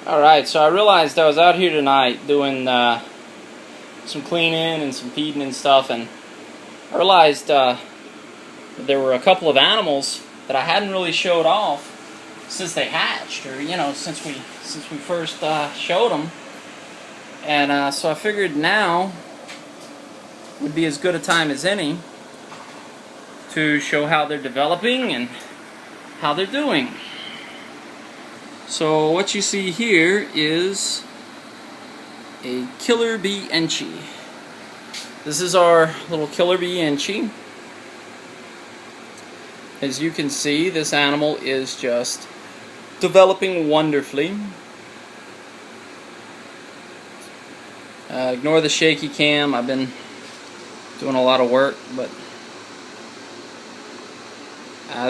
Alright, so I realized I was out here tonight doing some cleaning and some feeding and stuff, and I realized there were a couple of animals that I hadn't really showed off since they hatched, or since we first showed them. And so I figured now would be as good a time as any to show how they're developing and how they're doing. So what you see here is a killer bee enchi. This is our little killer bee enchi. As you can see, this animal is just developing wonderfully. Ignore the shaky cam. I've been doing a lot of work, but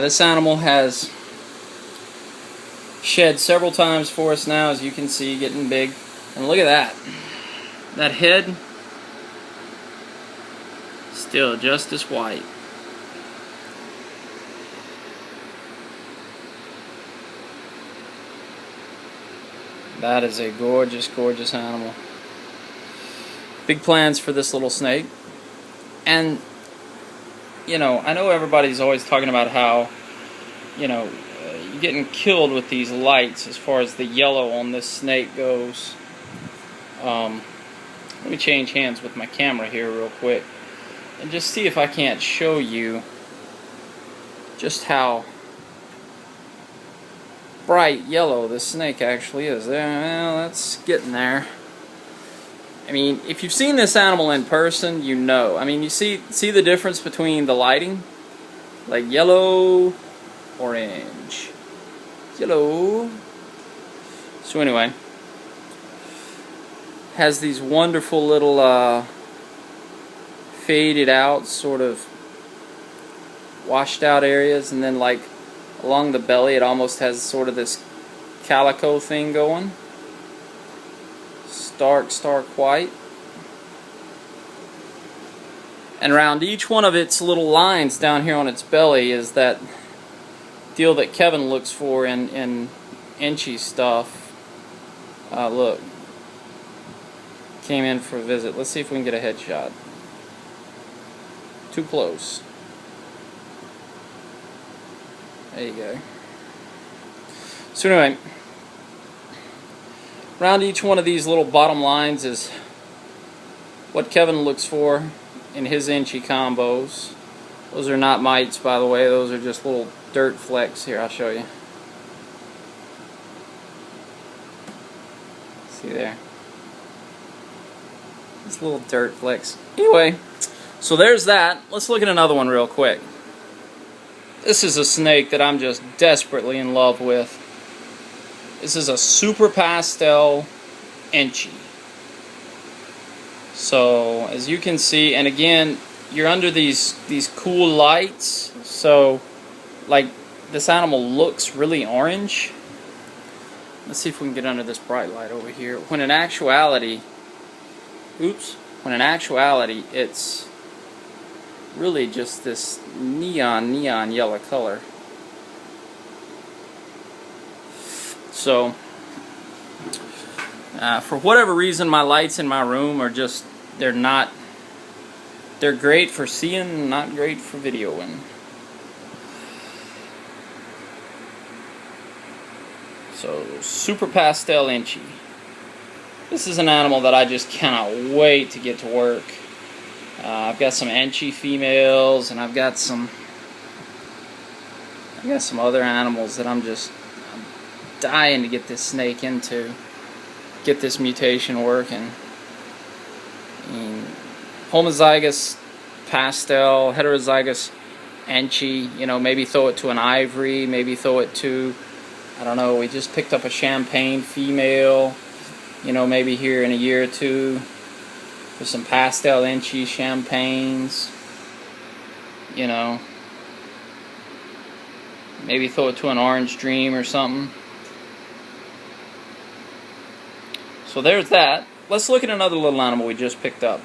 this animal has shed several times for us now, as you can see, getting big. And look at that. That head, still just as white. That is a gorgeous, gorgeous animal. Big plans for this little snake. And, I know everybody's always talking about how, you're getting killed with these lights as far as the yellow on this snake goes. Let me change hands with my camera here real quick and just see if I can't show you just how bright yellow this snake actually is. Well, that's getting there. I mean, if you've seen this animal in person, you know. I mean, you see the difference between the lighting? Like yellow, orange, yellow. So anyway, has these wonderful little faded out, sort of washed out areas, and then like along the belly it almost has sort of this calico thing going. Stark white. And around each one of its little lines down here on its belly is that deal that Kevin looks for in enchi stuff. Look. Came in for a visit. Let's see if we can get a headshot. Too close. There you go. So anyway, around each one of these little bottom lines is what Kevin looks for in his enchi combos. Those are not mites, by the way. Those are just little dirt flecks. Here, I'll show you. See there? These little dirt flecks. Anyway, so there's that. Let's look at another one real quick. This is a snake that I'm just desperately in love with. This is a super pastel enchi. So as you can see, and again, you're under these cool lights, so like this animal looks really orange. Let's see if we can get under this bright light over here. When in actuality, it's really just this neon yellow color. So, for whatever reason, my lights in my room are just, they're great for seeing, not great for videoing. So, super pastel enchi. This is an animal that I just cannot wait to get to work. I've got some enchi females, and I've got some other animals that I'm dying to get this snake into, get this mutation working. Homozygous pastel, heterozygous enchi, maybe throw it to an ivory, maybe throw it to, I don't know, we just picked up a champagne female, maybe here in a year or two, with some pastel enchi champagnes, maybe throw it to an orange dream or something. So there's that. Let's look at another little animal we just picked up.